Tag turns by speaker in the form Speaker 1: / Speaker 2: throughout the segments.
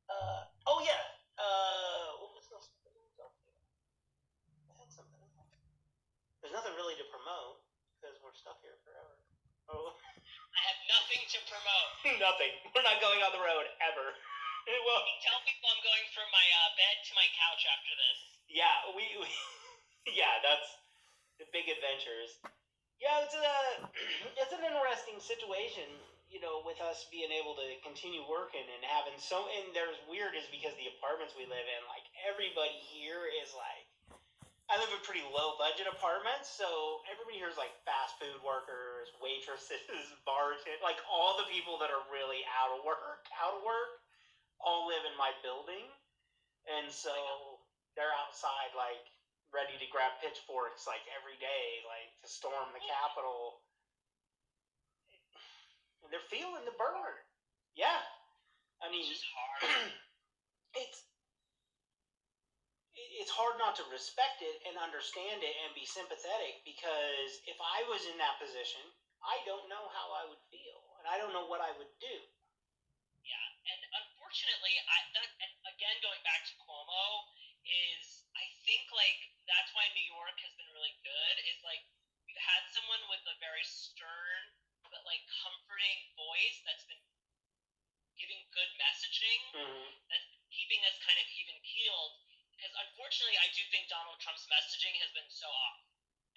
Speaker 1: Oh yeah. What was else? I had something else. There's nothing really to promote because we're stuck here forever. Oh.
Speaker 2: I have nothing to promote.
Speaker 1: Nothing. We're not going on the road ever. Well,
Speaker 2: Tell people I'm going from my bed to my couch after this.
Speaker 1: Yeah, yeah, that's the big adventures. Yeah, it's an interesting situation, with us being able to continue working and having and there's weird is because the apartments we live in, like everybody here is like, I live in pretty low budget apartments, so everybody here is like fast food workers, waitresses, bartenders, like all the people that are really out of work, all live in my building, and so they're outside like ready to grab pitchforks like every day, like to storm the Capitol. And they're feeling the burn. Yeah, I mean,
Speaker 2: it's just hard.
Speaker 1: it's hard not to respect it and understand it and be sympathetic, because if I was in that position, I don't know how I would feel, and I don't know what I would do.
Speaker 2: Yeah, and unfortunately, and again, going back to Cuomo, is I think like that's why New York has been really good. Is like we've had someone with a very stern but like comforting voice that's been giving good messaging, that's keeping us kind of even keeled. Because unfortunately, I do think Donald Trump's messaging has been so off,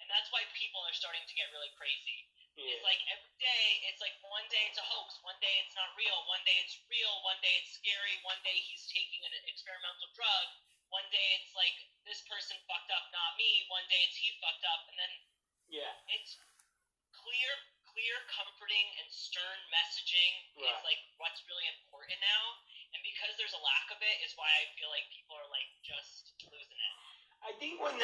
Speaker 2: and that's why people are starting to get really crazy. Yeah. It's like every day, it's like one day it's a hoax, one day it's not real, one day it's real, one day it's scary, one day he's taking an experimental drug, one day it's like this person fucked up, not me, one day it's he fucked up, and then it's clear, comforting, and stern messaging is like what's really important now. And because there's a lack of it is why I feel like people are like just losing it.
Speaker 1: I think one of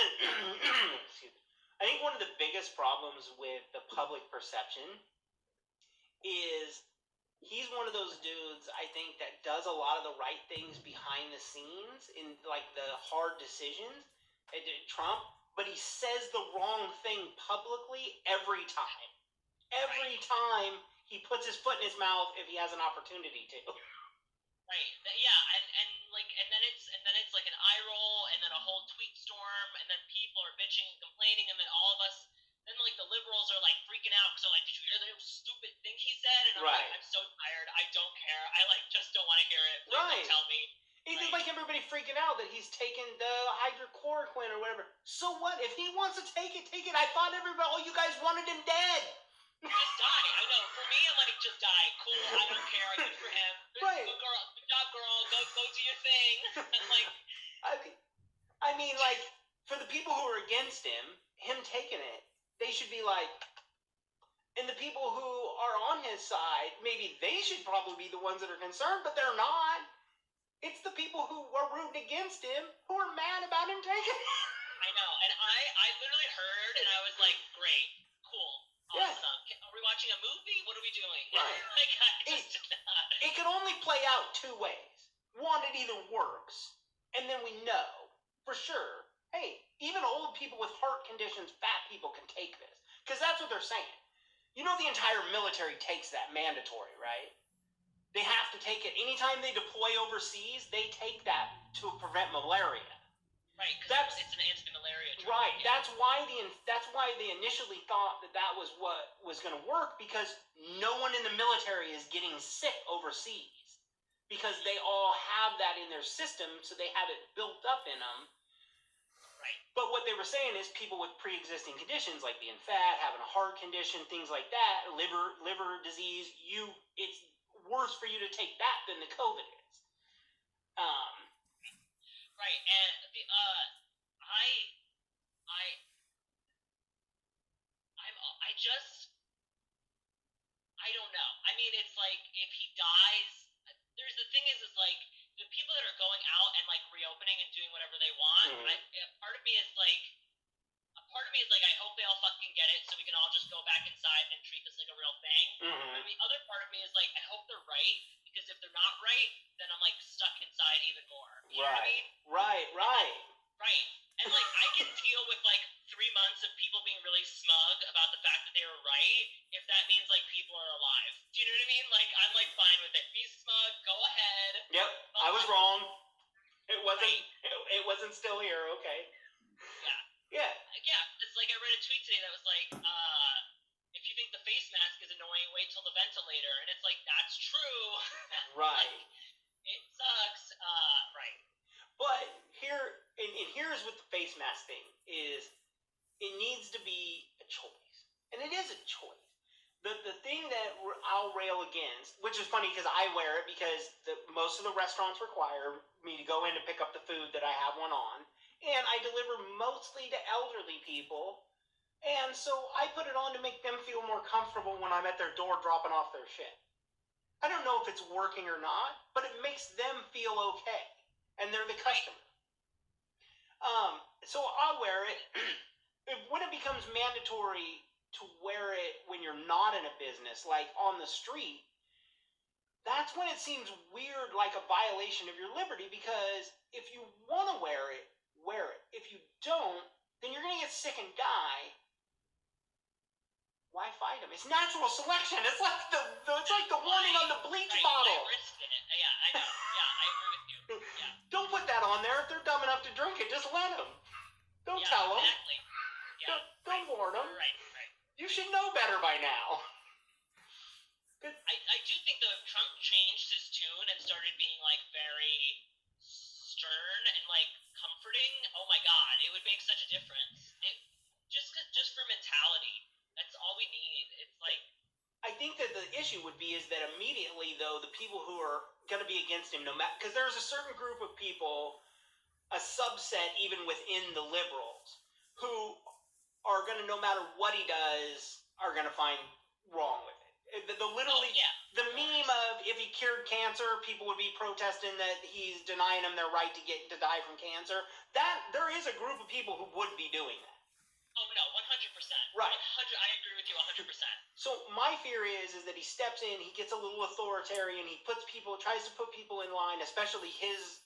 Speaker 1: the biggest problems with the public perception is he's one of those dudes, I think, that does a lot of the right things behind the scenes in like the hard decisions. Trump, but he says the wrong thing publicly every time. Every time he puts his foot in his mouth if he has an opportunity to.
Speaker 2: Right. Yeah, and then it's like an eye roll, and then a whole tweet storm, and then people are bitching and complaining, and then all of us, then like the liberals are like freaking out because they're like, did you hear the stupid thing he said? And I'm like, I'm so tired. I don't care. I like just don't want to hear it. Please don't tell me.
Speaker 1: It's like everybody freaking out that he's taking the hydrochloroquine or whatever. So what? If he wants to take it, take it. I thought you guys wanted him dead.
Speaker 2: Just die. I know. For me, I'm like, just die. Cool. I don't care. Good for him. Good girl. Good job, girl. Go do your thing. Like,
Speaker 1: I mean, like, for the people who are against him taking it, they should be like, and the people who are on his side, maybe they should probably be the ones that are concerned, but they're not. It's the people who are rooting against him who are mad about him taking it.
Speaker 2: I know. And I literally heard, and I was like, great. Cool. Awesome. Are we watching a movie? What are we doing?
Speaker 1: Right.
Speaker 2: Like, I just did not.
Speaker 1: It can only play out two ways. One, it either works, and then we know for sure, hey, even old people with heart conditions, fat people can take this. Because that's what they're saying. You know, the entire military takes that mandatory, right? They have to take it. Anytime they deploy overseas, they take that to prevent malaria.
Speaker 2: Right, because it's an anti-malaria drug.
Speaker 1: Right, yeah. That's why they initially thought that was what was going to work, because no one in the military is getting sick overseas, because they all have that in their system, so they have it built up in them.
Speaker 2: Right.
Speaker 1: But what they were saying is people with pre-existing conditions, like being fat, having a heart condition, things like that, liver disease, it's worse for you to take that than the COVID is.
Speaker 2: Right, and I don't know. I mean, it's like if he dies, the thing is like the people that are going out and like reopening and doing whatever they want. Part of me is like, I hope they all fucking get it so we can all just go back inside and treat this like a real thing. And the other part of me is like, I hope they're right, because if they're not right, then I'm like stuck inside even more. You know what I mean?
Speaker 1: Right.
Speaker 2: Right. And like I can deal with like 3 months of people being really smug about the fact that they were right, if that means like people are alive. Do you know what I mean? Like I'm like fine with it. Be smug, go ahead.
Speaker 1: Yep. I was wrong. It wasn't still here. Okay.
Speaker 2: Yeah.
Speaker 1: Yeah.
Speaker 2: Yeah. It's like I read a tweet today that was like, if you think the face mask is annoying, wait till the ventilator, and it's like that's true.
Speaker 1: Right.
Speaker 2: Like, it sucks. Right.
Speaker 1: But here's what the face mask thing is. It needs to be a choice, and it is a choice. The thing that I'll rail against, which is funny because I wear it because most of the restaurants require me to go in and pick up the food that I have one on, and I deliver mostly to elderly people, and so I put it on to make them feel more comfortable when I'm at their door dropping off their shit. I don't know if it's working or not, but it makes them feel okay, and they're the customer. So I wear it. When it becomes mandatory to wear it when you're not in a business, like on the street, that's when it seems weird, like a violation of your liberty, because if you want to wear it, wear it. If you don't, then you're going to get sick and die. Why fight them? It's natural selection. It's like the warning on the bleach bottle.
Speaker 2: Why risk it? Yeah, I know. Yeah, I agree with you. Yeah. Don't
Speaker 1: put that on there. If they're dumb enough to drink it, just let them. Don't tell them.
Speaker 2: Exactly. Yeah.
Speaker 1: Don't warn them.
Speaker 2: Right.
Speaker 1: You should know better by now.
Speaker 2: I do think though, if Trump changed his tune and started being like very stern and like comforting, oh my God, it would make such a difference. Just for mentality, that's all we need. It's like,
Speaker 1: I think that the issue would be is that immediately though the people who are going to be against him, no matter, because there's a certain group of people, a subset even within the liberals, who are going to, no matter what he does, are going to find wrong with it. The meme of if he cured cancer, people would be protesting that he's denying them their right to die from cancer. That there is a group of people who would be doing that.
Speaker 2: Oh no, 100%.
Speaker 1: Right.
Speaker 2: 100. I agree with you 100%.
Speaker 1: So my fear is that he steps in, he gets a little authoritarian, he tries to put people in line, especially his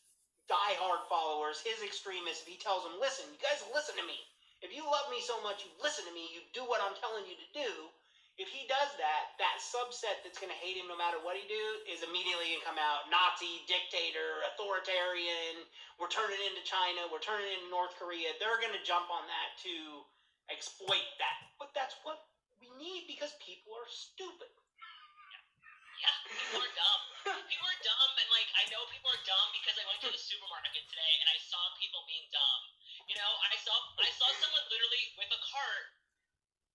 Speaker 1: diehard followers, his extremists. If he tells them, listen, you guys listen to me. If you love me so much, you listen to me, you do what I'm telling you to do. If he does that, that subset that's going to hate him no matter what he do is immediately going to come out Nazi, dictator, authoritarian, we're turning into China, we're turning into North Korea. They're going to jump on that to exploit that. But that's what we need because people are stupid.
Speaker 2: Yeah, people are dumb. People are dumb, and like I know people are dumb because I went to the supermarket today and I saw people being dumb. You know, I saw someone literally with a cart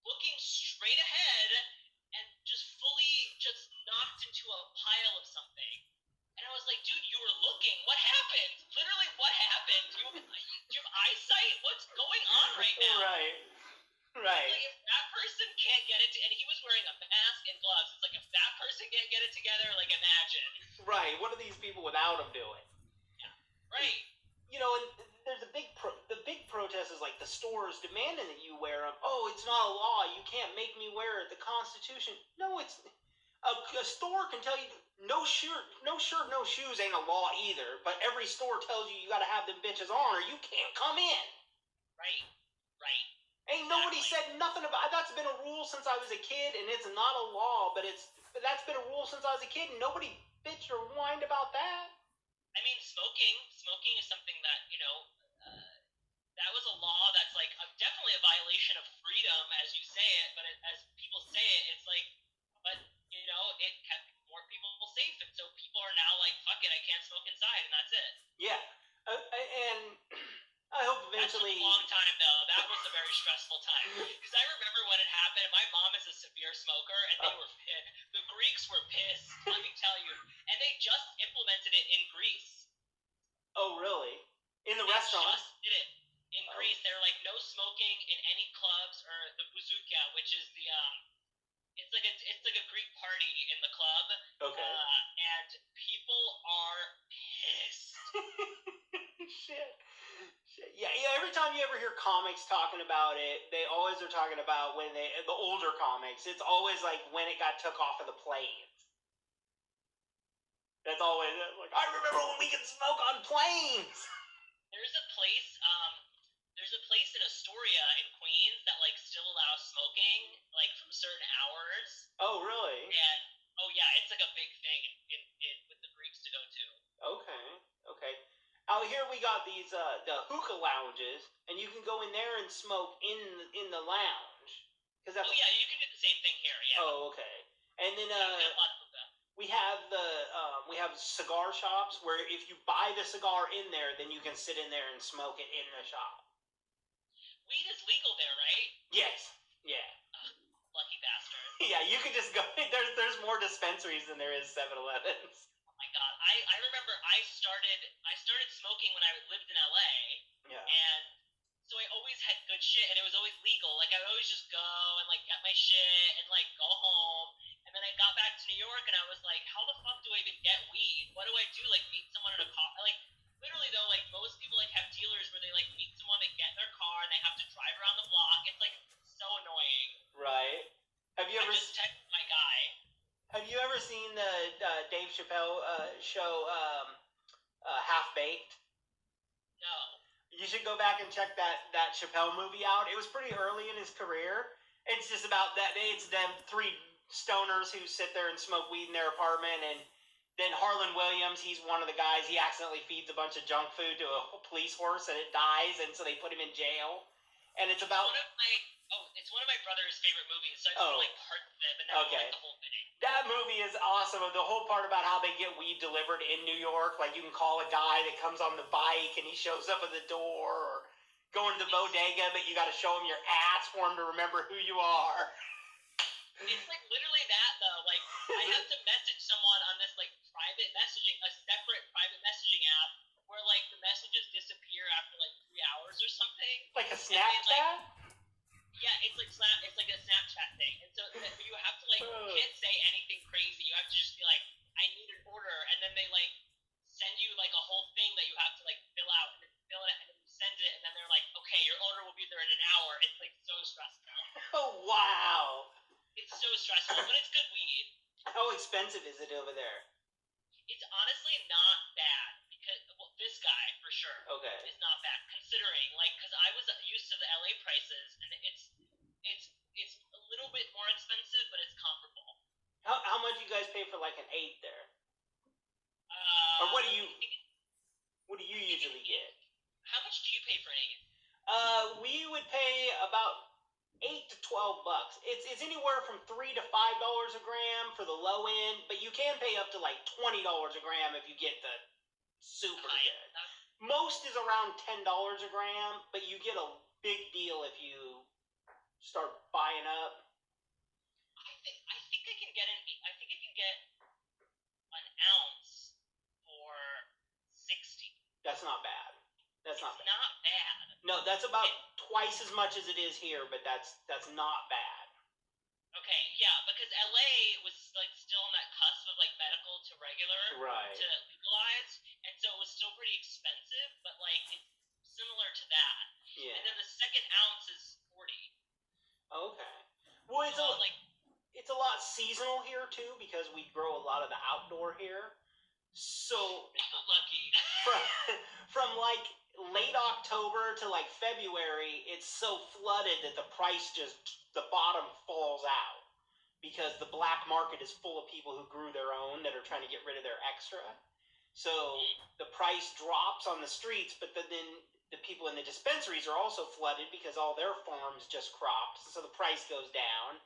Speaker 2: looking straight ahead and just knocked into a pile of something. And I was like, dude, you were looking. What happened? Literally, what happened? Do you have eyesight? What's going on right now?
Speaker 1: Right.
Speaker 2: Like, if that person can't get it, and he was wearing a mask and gloves, it's like, if that person can't get it together, like, imagine.
Speaker 1: Right. What are these people without him doing?
Speaker 2: Yeah. Right.
Speaker 1: You know, and there's the big protest is like the stores demanding that you wear them. Oh, it's not a law. You can't make me wear it. The Constitution. No, it's a store can tell you no shirt, no shoes ain't a law either. But every store tells you got to have them bitches on or you can't come in.
Speaker 2: Right.
Speaker 1: Ain't nobody said nothing about that's been a rule since I was a kid, and it's not a law, but that's been a rule since I was a kid, and nobody bitched or whined about that.
Speaker 2: I mean, smoking is something that, you know, that was a law that's like definitely a violation of freedom, as you say it, but as people say it, it's like, but, you know, it kept more people safe, and so people are now like, fuck it, I can't smoke inside, and that's it.
Speaker 1: Yeah, and I hope eventually...
Speaker 2: That took a long time, though. That was a very stressful time. Because I remember when it happened, my mom is a severe smoker, and they were pissed. The Greeks were pissed, let me tell you. And they just implemented it in Greece.
Speaker 1: Oh, really? In the restaurant?
Speaker 2: Just did it. In Greece, they're like, no smoking in any clubs, or the bouzoukia, which is the, it's like a Greek party in the club.
Speaker 1: Okay.
Speaker 2: And people are pissed.
Speaker 1: Shit. Yeah, every time you ever hear comics talking about it, they always are talking about when the older comics, it's always like when it got took off of the planes. That's always like, I remember when we could smoke on planes.
Speaker 2: There's a place in Astoria in Queens that like still allows smoking like from certain hours.
Speaker 1: Oh, really?
Speaker 2: And it's like a big thing in with the Greeks to go to.
Speaker 1: Okay. out here we got these the hookah lounges, and you can go in there and smoke in the lounge. Cause that's,
Speaker 2: Oh yeah, you can do the same thing here. Yeah.
Speaker 1: oh, okay. And then
Speaker 2: Yeah, a lot of hookah.
Speaker 1: we have cigar shops where if you buy the cigar in there, then you can sit in there and smoke it in the shop.
Speaker 2: Weed is legal there, right?
Speaker 1: Yes. Yeah.
Speaker 2: Lucky bastard.
Speaker 1: Yeah, you can just go. There's more dispensaries than there is 7-Elevens.
Speaker 2: Oh my god, I remember I started smoking when I lived in LA.
Speaker 1: Yeah.
Speaker 2: And so I always had good shit, and it was always legal. Like I would always just go and like get my shit and like go home. And then I got back to New York, and I was like, how the fuck do I even get weed? What do I do? Like meet someone in a car? Like literally though, like most people like have dealers where they like meet someone, they get in their car, and they have to drive around the block. It's like so annoying.
Speaker 1: Right. Have you
Speaker 2: I
Speaker 1: ever
Speaker 2: just text my guy.
Speaker 1: Have you ever seen the Dave Chappelle show Half Baked?
Speaker 2: No.
Speaker 1: You should go back and check that Chappelle movie out. It was pretty early in his career. It's just about that. It's them three stoners who sit there and smoke weed in their apartment, and then Harlan Williams, he's one of the guys. He accidentally feeds a bunch of junk food to a police horse, and it dies, and so they put him in jail. And it's about
Speaker 2: It's one of my brother's favorite movies, so I just like parts of it, but not like the whole thing.
Speaker 1: That movie is awesome. The whole part about how they get weed delivered in New York, like you can call a guy that comes on the bike and he shows up at the door, or going to the bodega, but you got to show him your ass for him to remember who you are.
Speaker 2: It's like literally that though. Like I have to message someone on this like private messaging, a separate private messaging app where like the messages disappear after like 3 hours or something.
Speaker 1: Like a Snapchat?
Speaker 2: Yeah, it's like a Snapchat thing, and so you have to like can't say anything crazy. You have to just be like, I need an order, and then they like send you like a whole thing that you have to like fill out, and then fill it, and then you send it, and then they're like, okay, your order will be there in an hour. It's like so stressful.
Speaker 1: Oh wow!
Speaker 2: It's so stressful, but it's good weed.
Speaker 1: How expensive is it over there?
Speaker 2: It's honestly not bad because this guy for sure.
Speaker 1: Okay.
Speaker 2: Is not bad considering like because I was used to the LA prices, and it's a little bit more expensive, but it's comparable.
Speaker 1: How much you guys pay for like an 8 there? Or what do you usually get?
Speaker 2: How much do you pay for an 8?
Speaker 1: We would pay about $8 to $12. It's anywhere from $3 to $5 a gram for the low end, but you can pay up to like $20 a gram if you get the super good. Most is around $10 a gram, but you get a big deal if you start buying up.
Speaker 2: I think I can get an ounce for $60.
Speaker 1: That's not bad. It's not
Speaker 2: bad.
Speaker 1: No, that's about twice as much as it is here, but that's not bad.
Speaker 2: Okay, yeah, because LA was like still on that cusp of like medical to regular
Speaker 1: Right.
Speaker 2: to legalized, and so it was still pretty expensive, but like it's similar to that.
Speaker 1: Yeah.
Speaker 2: And then the second ounce is $40.
Speaker 1: Okay. Well, it's a lot seasonal here too because we grow a lot of the outdoor here. So
Speaker 2: lucky.
Speaker 1: from like late October to like February, it's so flooded that the price the bottom falls out because the black market is full of people who grew their own that are trying to get rid of their extra. So the price drops on the streets, but then the people in the dispensaries are also flooded because all their farms just cropped, so the price goes down.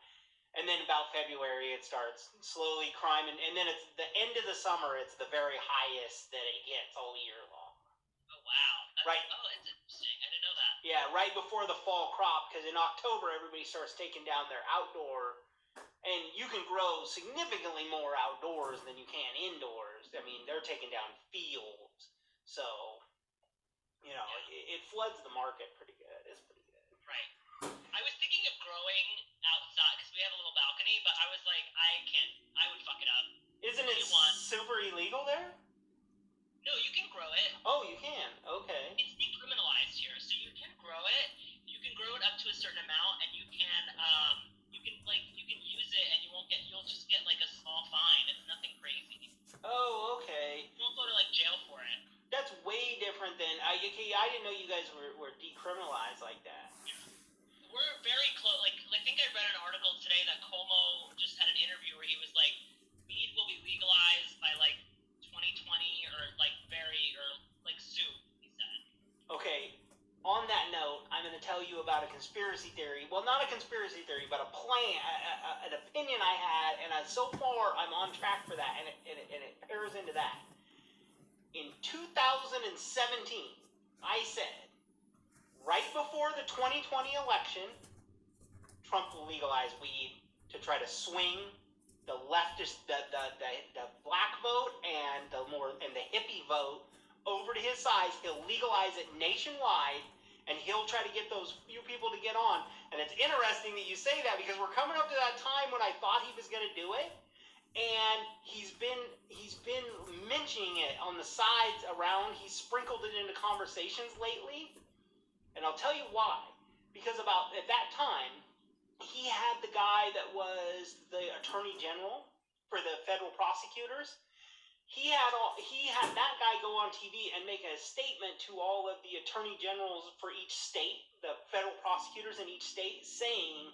Speaker 1: And then about February, it starts slowly climbing, and then it's the end of the summer, it's the very highest that it gets all year long.
Speaker 2: Oh, wow.
Speaker 1: Right.
Speaker 2: Oh, it's interesting. I didn't know that.
Speaker 1: Yeah, right before the fall crop, because in October, everybody starts taking down their outdoor, and you can grow significantly more outdoors than you can indoors. I mean, they're taking down fields, so, you know, it floods the market pretty good. It's pretty good.
Speaker 2: Right. I was thinking of growing outside because we have a little balcony, but I was like, I would fuck it up.
Speaker 1: Isn't it super illegal there?
Speaker 2: No, you can grow it.
Speaker 1: Oh, you can. Okay.
Speaker 2: It's decriminalized here, so you can grow it. You can grow it up to a certain amount, and you can use it, and you'll just get like a small fine. It's nothing crazy.
Speaker 1: Oh, okay.
Speaker 2: You won't go to like jail for it.
Speaker 1: That's way different than I didn't know you guys were decriminalized like that.
Speaker 2: We're very close. Like, I think I read an article today that Cuomo just had an interview where he was like, weed will be legalized by like 2020 or like soon.
Speaker 1: about a conspiracy theory. Well, not a conspiracy theory, but a plan, an opinion I had, and so far I'm on track for that, and it pairs into that. In 2017, I said, right before the 2020 election, Trump will legalize weed to try to swing the leftist, the black vote and the hippie vote over to his side. He'll legalize it nationwide, and he'll try to get those few people to get on. And it's interesting that you say that, because we're coming up to that time when I thought he was going to do it, and he's been mentioning it on the sides around. He's sprinkled it into conversations lately, and I'll tell you why. Because about at that time, he had the guy that was the attorney general for the federal prosecutors. He had that guy go on TV and make a statement to all of the attorney generals for each state, the federal prosecutors in each state, saying,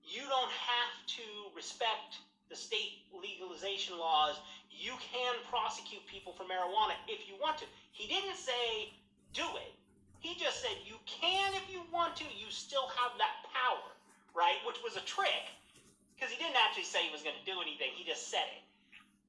Speaker 1: you don't have to respect the state legalization laws. You can prosecute people for marijuana if you want to. He didn't say, do it. He just said, you can if you want to. You still have that power, right? Which was a trick, because he didn't actually say he was going to do anything. He just said it.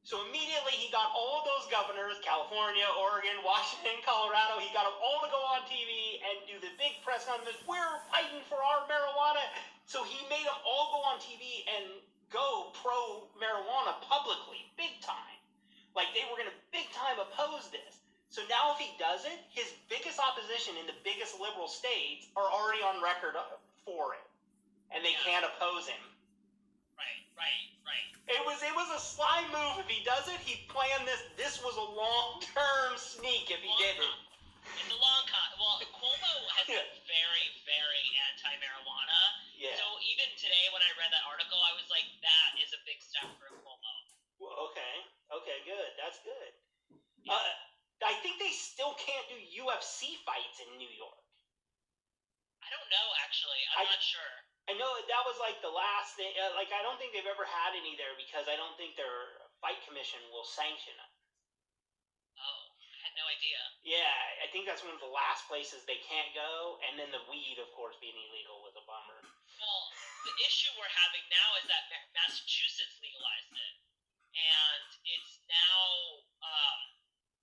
Speaker 1: So immediately he got all of those governors, California, Oregon, Washington, Colorado, he got them all to go on TV and do the big press conference, we're fighting for our marijuana. So he made them all go on TV and go pro-marijuana publicly, big time. Like they were going to big time oppose this. So now if he does it, his biggest opposition in the biggest liberal states are already on record for it. And they can't oppose him.
Speaker 2: Right.
Speaker 1: It was a sly move. If he does it, he planned this. This was a long-term sneak if he did it.
Speaker 2: It's a long con. Well, Cuomo has been very, very anti-marijuana.
Speaker 1: Yeah.
Speaker 2: So even today when I read that article, I was like, that is a big step for Cuomo.
Speaker 1: Well, okay, good. That's good. I think they still can't do UFC fights in New York.
Speaker 2: I don't know, actually. I'm not sure.
Speaker 1: I know that was like the last thing. Like, I don't think they've ever had any there, because I don't think their fight commission will sanction it.
Speaker 2: Oh, I had no idea.
Speaker 1: Yeah, I think that's one of the last places they can't go. And then the weed, of course, being illegal was a bummer.
Speaker 2: Well, the issue we're having now is that Massachusetts legalized it, and it's now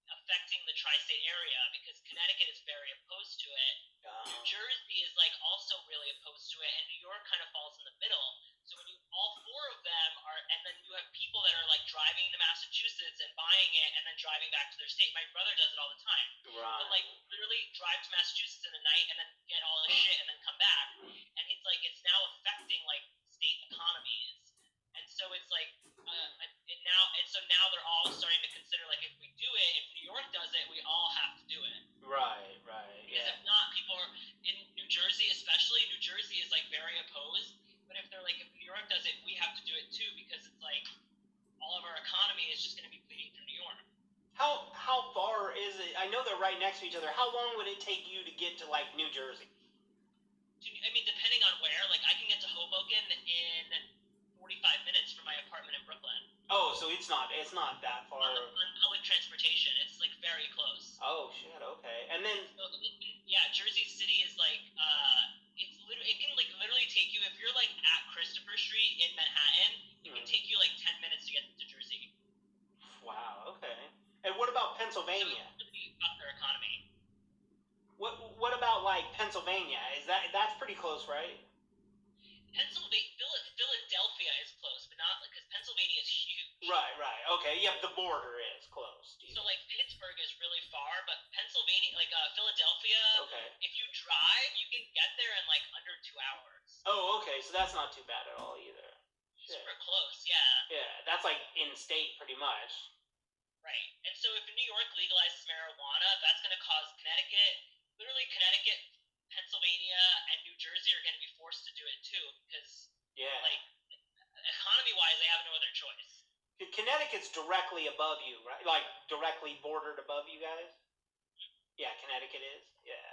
Speaker 2: affecting the tri-state area because Connecticut is very opposed to it. New Jersey is like also really opposed to it, and New York kind of falls in the middle. So when all four of them are, and then you have people that are like driving to Massachusetts and buying it and then driving back to their state. My brother does it all the time.
Speaker 1: Right.
Speaker 2: But like literally drive to Massachusetts in the night and then get all the shit and then come back. And it's like it's now affecting like state economies. And so it's like now they're all starting to consider like if we do it, if New York does it, we all have to do it.
Speaker 1: Right.
Speaker 2: Because if not, people are in New Jersey, especially. New Jersey is like very opposed. But if they're like, if New York does it, we have to do it too, because it's like all of our economy is just going to be bleeding through New York.
Speaker 1: How far is it? I know they're right next to each other. How long would it take you to get to like New Jersey?
Speaker 2: I mean, depending on where. Like, I can get to Hoboken in 45 minutes from my apartment in Brooklyn.
Speaker 1: Oh, so it's not that far.
Speaker 2: On public transportation, it's like very close.
Speaker 1: Oh shit. Okay. And then
Speaker 2: yeah, Jersey City is like it can like literally take you, if you're like at Christopher Street in Manhattan, it can take you like 10 minutes to get to Jersey.
Speaker 1: Wow. Okay. And what about Pennsylvania?
Speaker 2: So it's really up their economy.
Speaker 1: What about like Pennsylvania? That's pretty close, right?
Speaker 2: Philadelphia is close, but not because Pennsylvania is huge.
Speaker 1: Right. Okay. Yep. The border is close.
Speaker 2: So like Pittsburgh is really far, but Pennsylvania, like Philadelphia,
Speaker 1: okay.
Speaker 2: If you drive, you can get there in like under 2 hours.
Speaker 1: Oh, okay. So that's not too bad at all either. Shit.
Speaker 2: Super close, yeah.
Speaker 1: Yeah, that's like in state pretty much.
Speaker 2: Right. And so if New York legalizes marijuana, that's going to cause Connecticut, Pennsylvania, and New Jersey are going to be forced to do it too, because like economy-wise, they have no other choice.
Speaker 1: Connecticut's directly above you, right? Like directly bordered above you guys? Yeah, Connecticut is. Yeah.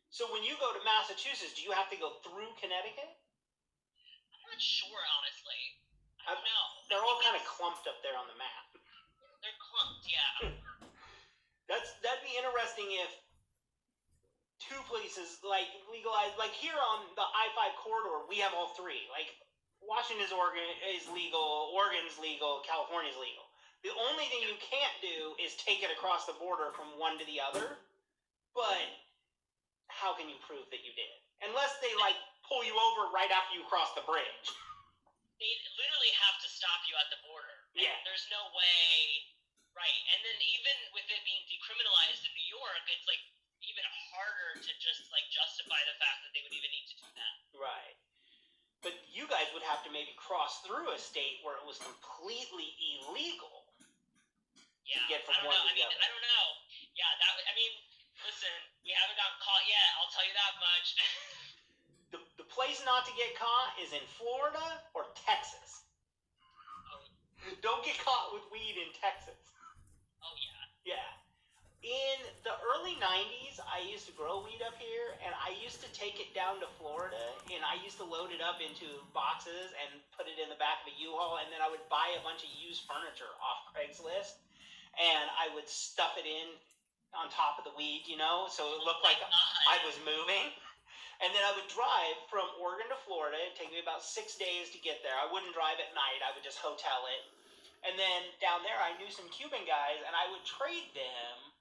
Speaker 1: So when you go to Massachusetts, do you have to go through Connecticut?
Speaker 2: I'm not sure, honestly. I don't know.
Speaker 1: They're all kind of clumped up there on the map.
Speaker 2: They're clumped, yeah.
Speaker 1: That'd be interesting if 2 places like legalized. Like here on the I-5 corridor, we have all 3. Like Washington's is legal, Oregon's legal, California's legal. The only thing you can't do is take it across the border from one to the other. But how can you prove that you did? Unless they like pull you over right after you cross the bridge.
Speaker 2: They literally have to stop you at the border.
Speaker 1: Yeah.
Speaker 2: There's no way. Right. And then even with it being decriminalized in New York, it's like even harder to just like justify the fact that they would even need to do that. Right.
Speaker 1: But you guys would have to maybe cross through a state where it was completely illegal.
Speaker 2: Yeah.
Speaker 1: To get from one to the other.
Speaker 2: I don't know. Yeah, listen, we haven't gotten caught yet, I'll tell you that much.
Speaker 1: The place not to get caught is in Florida or Texas.
Speaker 2: Oh.
Speaker 1: Don't get caught with weed in Texas.
Speaker 2: Oh, yeah.
Speaker 1: Yeah. In the early 90s, I used to grow weed up here, and I used to take it down to Florida, and I used to load it up into boxes and put it in the back of a U-Haul, and then I would buy a bunch of used furniture off Craigslist, and I would stuff it in on top of the weed, so it looked like I was moving. And then I would drive from Oregon to Florida. It'd take me about 6 days to get there. I wouldn't drive at night. I would just hotel it. And then down there, I knew some Cuban guys, and I would trade them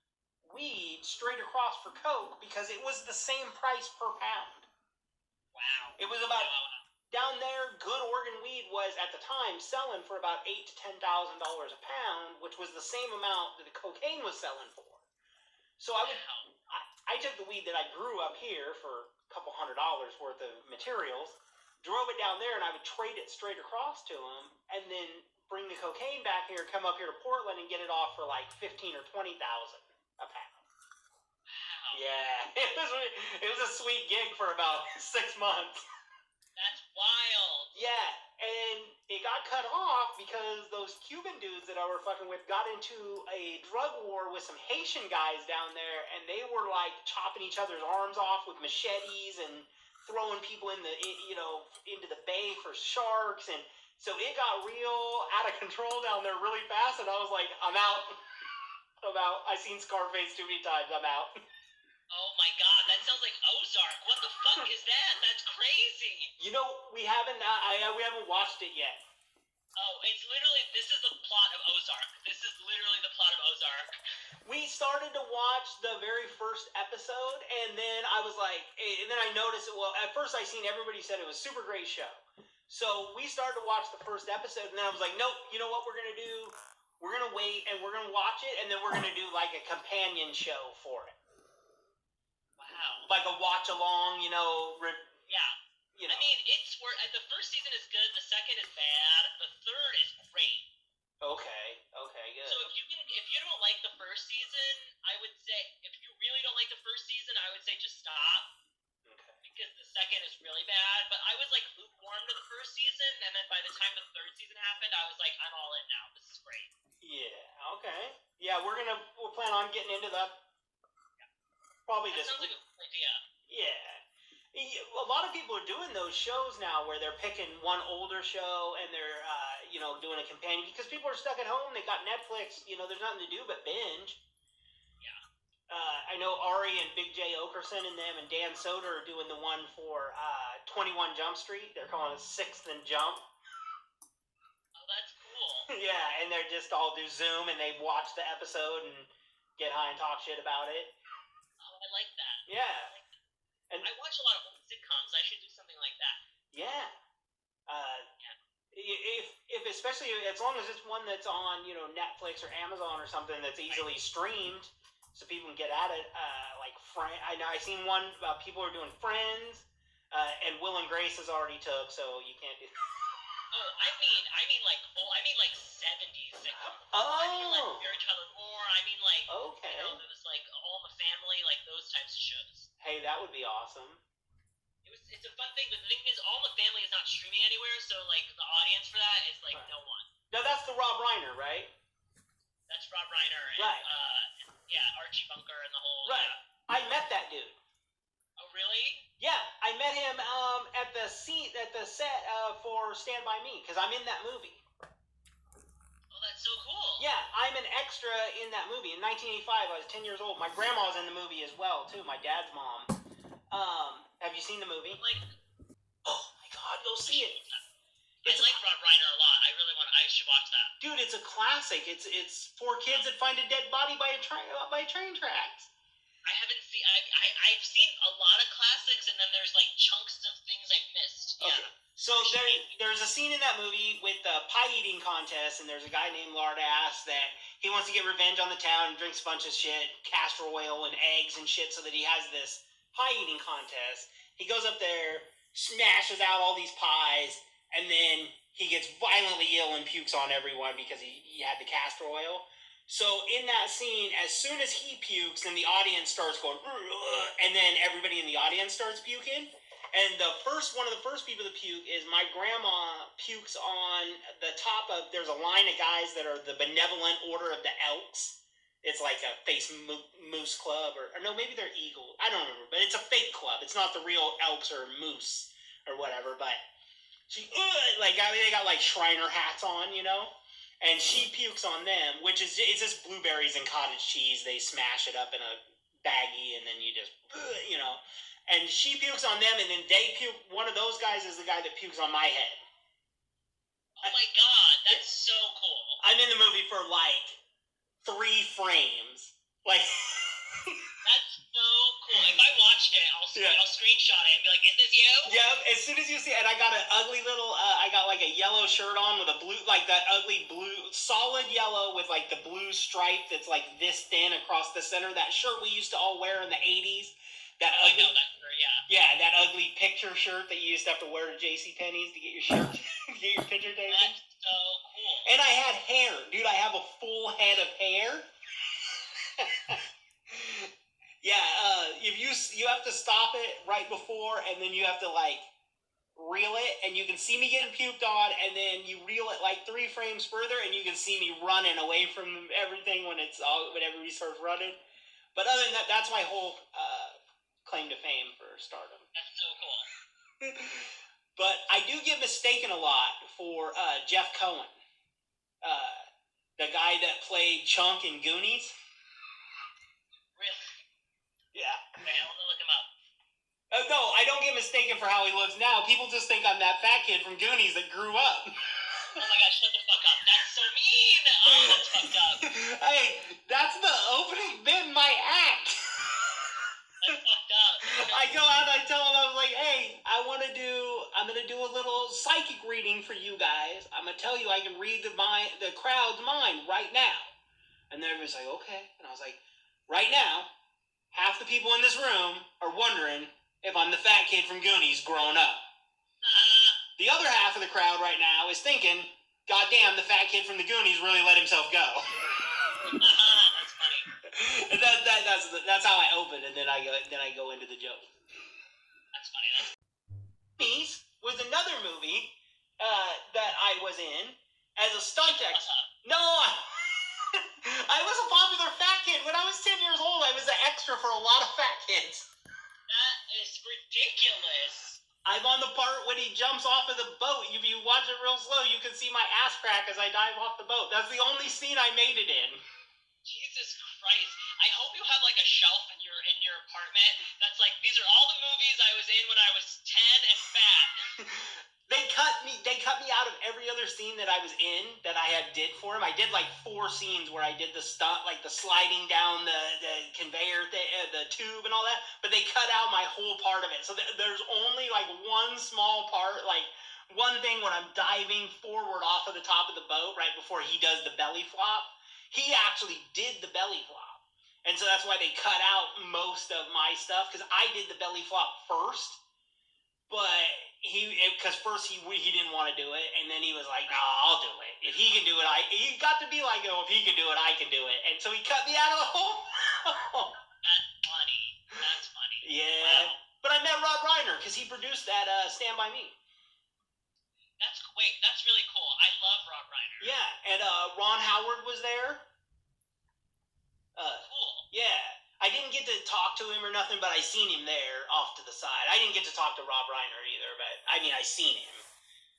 Speaker 1: weed straight across for coke because it was the same price per pound.
Speaker 2: Wow.
Speaker 1: It was about down there. Good Oregon weed was at the time selling for about $8,000 to $10,000 a pound, which was the same amount that the cocaine was selling for. So I took the weed that I grew up here for a couple $100 worth of materials, drove it down there, and I would trade it straight across to them, and then bring the cocaine back here, come up here to Portland, and get it off for like $15,000 or $20,000 a pound.
Speaker 2: Wow.
Speaker 1: Yeah, it was a sweet gig for about 6 months.
Speaker 2: That's wild.
Speaker 1: Yeah, and it got cut off because those Cuban dudes that I were fucking with got into a drug war with some Haitian guys down there, and they were like chopping each other's arms off with machetes and throwing people into the bay for sharks, and so it got real out of control down there really fast, and I was like, I'm out. I seen Scarface too many times. I'm out.
Speaker 2: Oh my god, that sounds like Ozark. What the fuck is that? That's crazy.
Speaker 1: We haven't watched it yet.
Speaker 2: Oh, this is the plot of Ozark. This is literally the plot of Ozark.
Speaker 1: We started to watch the very first episode, and then I was like, and then I noticed it. Well, at first I seen everybody said it was a super great show. So we started to watch the first episode, and then I was like, nope, you know what we're going to do? We're going to wait, and we're going to watch it, and then we're going to do like a companion show for it.
Speaker 2: Wow.
Speaker 1: Like a watch-along,
Speaker 2: Yeah. I mean, the first season is good, the second is bad, the third is great.
Speaker 1: Okay, good.
Speaker 2: So if you don't like the first season, I would say, if you really don't like the first season, I would say just stop.
Speaker 1: Okay.
Speaker 2: Because the second is really bad, but I was like lukewarm to the first season, and then by the time the third season happened, I was like, I'm all in now. This is great.
Speaker 1: Yeah, okay. Yeah, we'll plan on getting into that.
Speaker 2: Yeah.
Speaker 1: Probably
Speaker 2: that
Speaker 1: this
Speaker 2: sounds
Speaker 1: week.
Speaker 2: Like a good idea.
Speaker 1: Yeah. A lot of people are doing those shows now where they're picking one older show and they're, doing a companion because people are stuck at home. They got Netflix. There's nothing to do but binge.
Speaker 2: Yeah.
Speaker 1: I know Ari and Big J Okerson and them and Dan Soder are doing the one for 21 Jump Street. They're calling it 6th and Jump.
Speaker 2: Oh, that's cool.
Speaker 1: Yeah, and they're just all do Zoom and they watch the episode and get high and talk shit about it.
Speaker 2: Oh, I like that.
Speaker 1: Yeah.
Speaker 2: And I watch a lot of old sitcoms. I should do something like that.
Speaker 1: Yeah. If especially as long as it's one that's on Netflix or Amazon or something that's easily streamed, so people can get at it. Like I seen one about people are doing Friends, and Will and Grace has already took, so you can't do.
Speaker 2: Oh, I mean like 70s sitcoms.
Speaker 1: Oh.
Speaker 2: I mean like Mary Tyler Moore. I mean like
Speaker 1: okay.
Speaker 2: Those like All in the Family, like those types of shows.
Speaker 1: Hey, that would be awesome.
Speaker 2: It's a fun thing, but the thing is, All in the Family is not streaming anywhere, so like the audience for that is like no one.
Speaker 1: No, that's the Rob Reiner, right?
Speaker 2: That's Rob Reiner and
Speaker 1: right.
Speaker 2: Archie Bunker and the whole.
Speaker 1: Right.
Speaker 2: Yeah.
Speaker 1: I met that dude.
Speaker 2: Oh really?
Speaker 1: Yeah, I met him at the set for Stand By Me because I'm in that movie.
Speaker 2: Oh, that's so cool.
Speaker 1: Yeah, I'm an extra in that movie. In 1985, I was 10 years old. My grandma's in the movie as well too. My dad's mom. Have you seen the movie?
Speaker 2: Like,
Speaker 1: oh my God, go see it.
Speaker 2: I like Rob Reiner a lot. I should watch that.
Speaker 1: Dude, it's a classic. It's 4 kids that find a dead body by train tracks.
Speaker 2: I haven't seen. I've seen a lot of classics, and then there's like chunks of things I've missed. Yeah.
Speaker 1: Okay. So there's a scene in that movie with the pie eating contest, and there's a guy named Lard Ass that he wants to get revenge on the town and drinks a bunch of shit, castor oil and eggs and shit, so that he has this pie eating contest. He goes up there, smashes out all these pies, and then he gets violently ill and pukes on everyone because he had the castor oil. So in that scene, as soon as he pukes, then the audience starts going, and then everybody in the audience starts puking. And one of the first people to puke is my grandma pukes on the top of, there's a line of guys that are the Benevolent Order of the Elks. It's like a face moose club, or no, maybe they're eagle. I don't remember, but it's a fake club. It's not the real elks or moose or whatever, but they got like Shriner hats on, you know? And she pukes on them, which is, it's just blueberries and cottage cheese. They smash it up in a baggie, and then you just, you know. And she pukes on them, and then they puke. One of those guys is the guy that pukes on my head.
Speaker 2: Oh my God, that's so cool.
Speaker 1: I'm in the movie for like 3 frames. Like,
Speaker 2: that's so cool. If I watched it, I'll screenshot it and be like, "Is this you?"
Speaker 1: Yeah. As soon as you see it, and I got an ugly little. I got like a yellow shirt on with a blue, like that ugly blue, solid yellow with like the blue stripe that's like this thin across the center. That shirt we used to all wear in the '80s. That ugly,
Speaker 2: I know that shirt, yeah.
Speaker 1: Yeah, that ugly picture shirt that you used to have to wear to JCPenney's to get your shirt, get your picture taken.
Speaker 2: That's so cool.
Speaker 1: And I had hair, dude. I have a full head of hair. Yeah, if you have to stop it right before, and then you have to like reel it, and you can see me getting puked on, and then you reel it like 3 frames further, and you can see me running away from everything when everybody starts running. But other than that, that's my whole claim to fame for stardom.
Speaker 2: That's so cool.
Speaker 1: But I do get mistaken a lot for Jeff Cohen, the guy that played Chunk in Goonies.
Speaker 2: Really?
Speaker 1: Yeah.
Speaker 2: Okay, I'm gonna look him up.
Speaker 1: No, I don't get mistaken for how he looks now. People just think I'm that fat kid from Goonies that grew up.
Speaker 2: Oh my God, shut the fuck up. That's so mean. Oh, that's fucked up.
Speaker 1: Hey, that's the opening bit in my act.
Speaker 2: That's fucked up.
Speaker 1: I go out and I tell them, I was like, hey, I'm going to do a little psychic reading for you guys. I'm going to tell you I can read the crowd's mind right now. And everybody's like, okay. And I was like, right now, half the people in this room are wondering if I'm the fat kid from Goonies growing up. The other half of the crowd right now is thinking, God damn, the fat kid from the Goonies really let himself go.
Speaker 2: That's funny.
Speaker 1: That's how I open, and then I go into the joke.
Speaker 2: That's funny.
Speaker 1: Goonies was another movie that I was in as a stunt extra. No, I was a popular fat kid. When I was 10 years old, I was an extra for a lot of fat kids.
Speaker 2: That is ridiculous.
Speaker 1: I'm on the part when he jumps off of the boat. If you watch it real slow, you can see my ass crack as I dive off the boat. That's the only scene I made it in.
Speaker 2: Jesus Christ. I hope you have like a shelf in your apartment that's like, these are all the movies I was in when I was 10 and fat.
Speaker 1: They cut me out of every other scene that I was in that I had did for him. I did like 4 scenes where I did the stunt, like the sliding down the conveyor, the tube and all that, but they cut out my whole part of it. So there's only like one small part, like one thing when I'm diving forward off of the top of the boat right before he does the belly flop. He actually did the belly flop. And so that's why they cut out most of my stuff, because I did the belly flop first. But because first he didn't want to do it, and then he was like, "No, I'll do it. If he can do it, he got to be like, oh, if he can do it, I can do it." And so he cut me out of the whole.
Speaker 2: That's funny.
Speaker 1: Yeah, wow. But I met Rob Reiner because he produced that Stand By Me.
Speaker 2: That's really cool. I love Rob Reiner.
Speaker 1: Yeah, and Ron Howard was there.
Speaker 2: Cool.
Speaker 1: Yeah. I didn't get to talk to him or nothing, but I seen him there off to the side. I didn't get to talk to Rob Reiner either, but I mean, I seen him.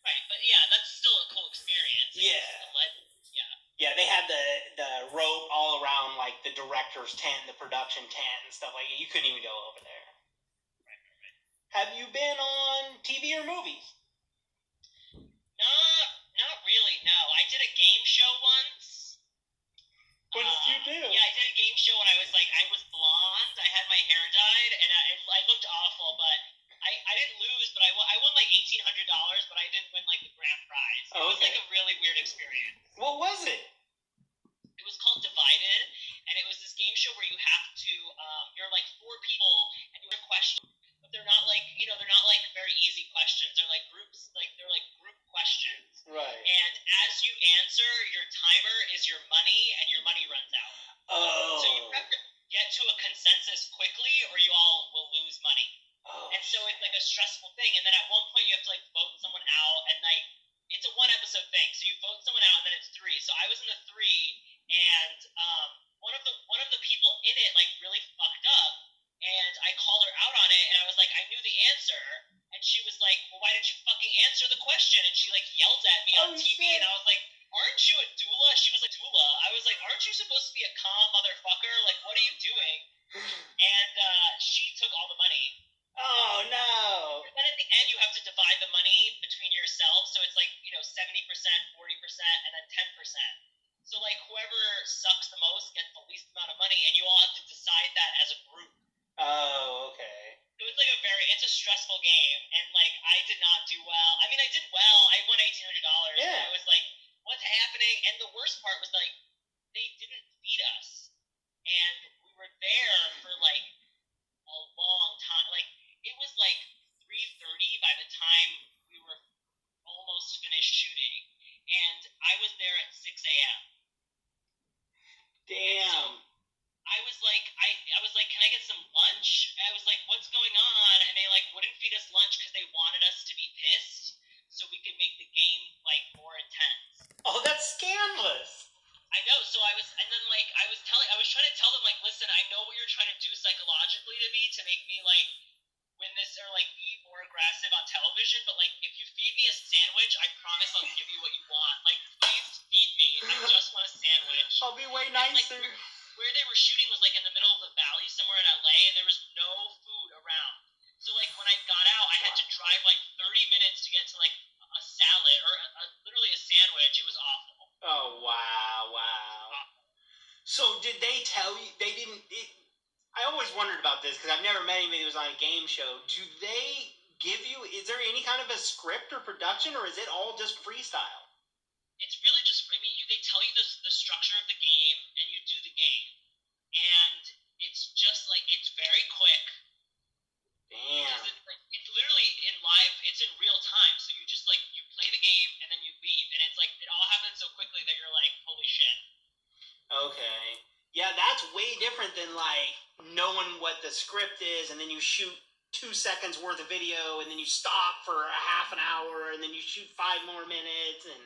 Speaker 2: Right, but yeah, that's still a cool experience.
Speaker 1: Yeah. Yeah, they had the rope all around like the director's tent, the production tent, and stuff like that. You couldn't even go over there.
Speaker 2: Right.
Speaker 1: Have you been on TV or movies?
Speaker 2: Not really, no. I did a game show once.
Speaker 1: What did you do?
Speaker 2: Yeah, I did a game show when I was blonde. I had my hair dyed, and I looked awful, but I didn't lose, but I won like $1,800, but I didn't win like the grand prize. It was like a really weird experience.
Speaker 1: What was it?
Speaker 2: It was called Divided, and it was this game show where you have to, you're like four people, and you have questions, but they're not like, they're not like very easy questions. They're like groups, they're like group questions.
Speaker 1: Right.
Speaker 2: And as you answer, your timer is your money, and your money runs out.
Speaker 1: Oh.
Speaker 2: So you have to get to a consensus quickly, or you all will lose money.
Speaker 1: Oh.
Speaker 2: And so it's like a stressful thing. And then at one point you have to like vote someone out, and like it's a 1 episode thing. So you vote someone out, and then it's 3. So I was in the 3, and one of the people in it like really fucked up, and I called her out on it, and I was like, I knew the answer, and she was like, well, why didn't you fucking answer the question? And she like yelled at me on TV,
Speaker 1: shit.
Speaker 2: and I was like, aren't you a doula? She was like, doula. I was like, aren't you supposed to be a calm motherfucker? Like, what are you doing? And she took all the money.
Speaker 1: Oh no.
Speaker 2: And then at the end you have to divide the money between yourselves, so it's like 70%, 40%, and then 10%. So like whoever sucks the most gets the least amount of money, and you all have to decide that as a group.
Speaker 1: Oh, okay.
Speaker 2: So it's like it's a stressful game, and like I did not do well. I mean, I did well. I won $1,800.
Speaker 1: Yeah.
Speaker 2: And I was like, what's happening? And the worst part was like they didn't feed us, and we were there for like a long time. Like it was like 3:30 by the time we were almost finished shooting, and I was there at 6 a.m.
Speaker 1: Damn.
Speaker 2: I was like, can I get some lunch? I was like, what's going on? And they like wouldn't feed us lunch because they wanted us to be pissed so we could make the game like more intense.
Speaker 1: Oh, that's scandalous.
Speaker 2: I know. So I was trying to tell them like, listen, I know what you're trying to do psychologically to me to make me like win this or like be more aggressive on television, but like if you feed me a sandwich, I promise I'll give you what you want. Like, please feed me. I just want a sandwich.
Speaker 1: I'll be way
Speaker 2: And, like,
Speaker 1: nicer.
Speaker 2: where they were shooting was like in the middle of the valley somewhere in LA, and there was no food around. So like when I got out, I had to drive like 30 minutes to get to like a salad or literally a sandwich. It was awful.
Speaker 1: Oh wow. So did they tell you they didn't? I always wondered about this because I've never met anybody who was on a game show. Do they give you? Is there any kind of a script or production, or is it all just freestyle?
Speaker 2: It's really just, they tell you the structure of the game, and you do the game. And it's just, like, it's very quick.
Speaker 1: Damn.
Speaker 2: It's literally in live, it's in real time. So you just, like, you play the game, and then you leave. And it's, like, it all happens so quickly that you're like, holy shit.
Speaker 1: Okay. Yeah, that's way different than, like, knowing what the script is, and then you shoot 2 seconds worth of video, and then you stop for a half an hour, and then you shoot 5 more minutes, and...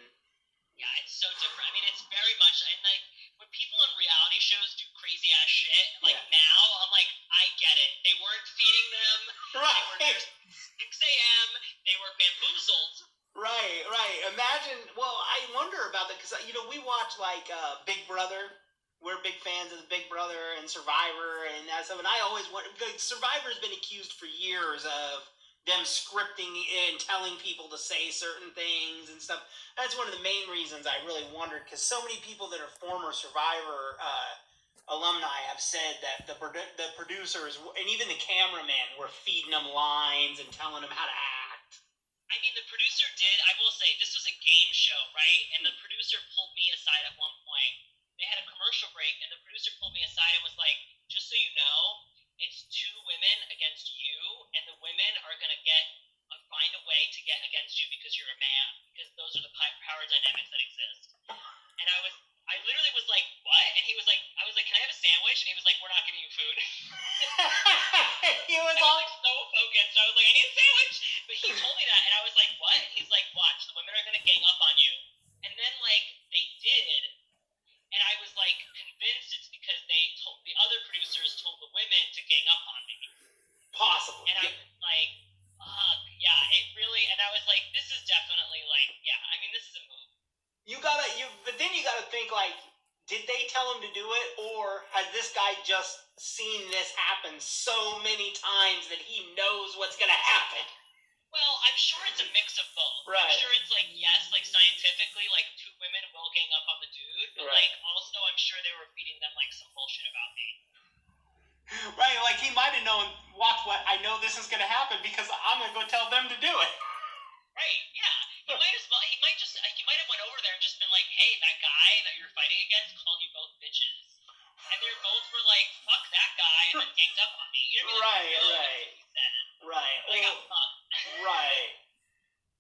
Speaker 2: Yeah, it's so different. I mean, it's very much, and like, when people on reality shows do crazy ass shit, like now, I'm like, I get it. They weren't feeding them.
Speaker 1: Right.
Speaker 2: They were there 6 a.m. They were bamboozled.
Speaker 1: Right. Imagine, well, I wonder about that, because, we watch, like, Big Brother. We're big fans of the Big Brother and Survivor and that stuff, and I always wonder, because Survivor's been accused for years of them scripting and telling people to say certain things and stuff. That's one of the main reasons I really wondered, because so many people that are former Survivor alumni have said that the producers and even the cameraman were feeding them lines and telling them how to act.
Speaker 2: I mean, the producer did, I will say, this was a game show, right? And the producer pulled me aside at one point. They had a commercial break, and the producer pulled me aside and was like, just so you know, it's 2 women against you, and the women are going to find a way to get against you because you're a man, because those are the power dynamics that exist. And I literally was like, what? And I was like, can I have a sandwich? And he was like, we're not giving you food.
Speaker 1: He was
Speaker 2: all like, so focused. I was like, I need a sandwich. But he told me that, and I was like, what? And he's like, watch, the women are going to gang up on you. And then, like, they did. And I was like convinced it's because the other producers told the women to gang up on me.
Speaker 1: Possible.
Speaker 2: And I was like, fuck, yeah, it really, and I was like, this is definitely like, yeah, I mean, this is a move.
Speaker 1: But then you gotta think, like, did they tell him to do it, or has this guy just seen this happen so many times that he knows what's gonna happen.
Speaker 2: Well, I'm sure it's a mix of both.
Speaker 1: Right.
Speaker 2: I'm sure it's like, yes, like scientifically, like two women will gang up on the dude, but
Speaker 1: Right.
Speaker 2: like also I'm sure they were feeding them like some bullshit about me.
Speaker 1: Right, like he might have known, watch what, I know this is gonna happen because I'm gonna go tell them to do it.
Speaker 2: Right, yeah. He might have went over there and just been like, hey, that guy that you're fighting against called you both bitches. And they both were like, fuck that guy, and then ganged up on me. You know what I mean?
Speaker 1: Right. Right.
Speaker 2: I got fucked.
Speaker 1: Right.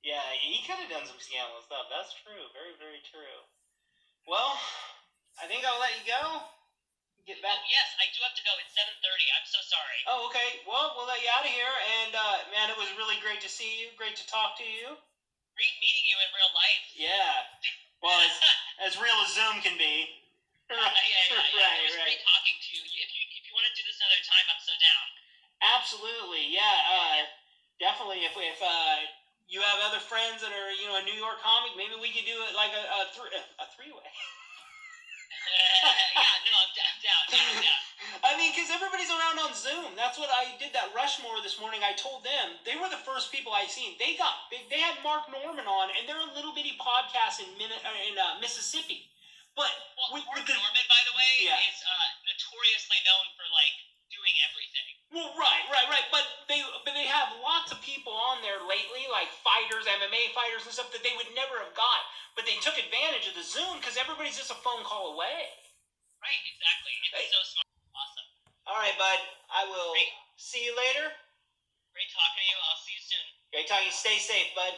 Speaker 1: Yeah, he could have done some scandalous stuff. That's true. Very, very true. Well, I think I'll let you go. Get back.
Speaker 2: Oh, yes, I do have to go. It's 7:30. I'm so sorry.
Speaker 1: Oh, okay. Well, we'll let you out of here. And, man, it was really great to see you. Great to talk to you.
Speaker 2: Great meeting you in real life.
Speaker 1: Yeah. Well, as real as Zoom can be.
Speaker 2: Yeah. It was great talking to you. If you want to do this another time, I'm so down.
Speaker 1: Absolutely. Yeah. Definitely. If you have other friends that are, a New York comic, maybe we could do it like a three-way.
Speaker 2: I'm down.
Speaker 1: I mean, because everybody's around on Zoom. That's what I did that Rushmore this morning. I told them they were the first people I seen. They got big. They had Mark Norman on, and they're a little bitty podcast in Mississippi. But
Speaker 2: Mark Norman, by the way,
Speaker 1: Yeah.
Speaker 2: is notoriously known for like doing everything.
Speaker 1: Well, right. But they have lots of people on there lately, like fighters, MMA fighters and stuff that they would never have got. But they took advantage of the Zoom because everybody's just a phone call away.
Speaker 2: Right, exactly. It's so smart. Awesome.
Speaker 1: All right, bud. I will see you later.
Speaker 2: Great talking to you. I'll see you soon.
Speaker 1: Great talking. Stay safe, bud.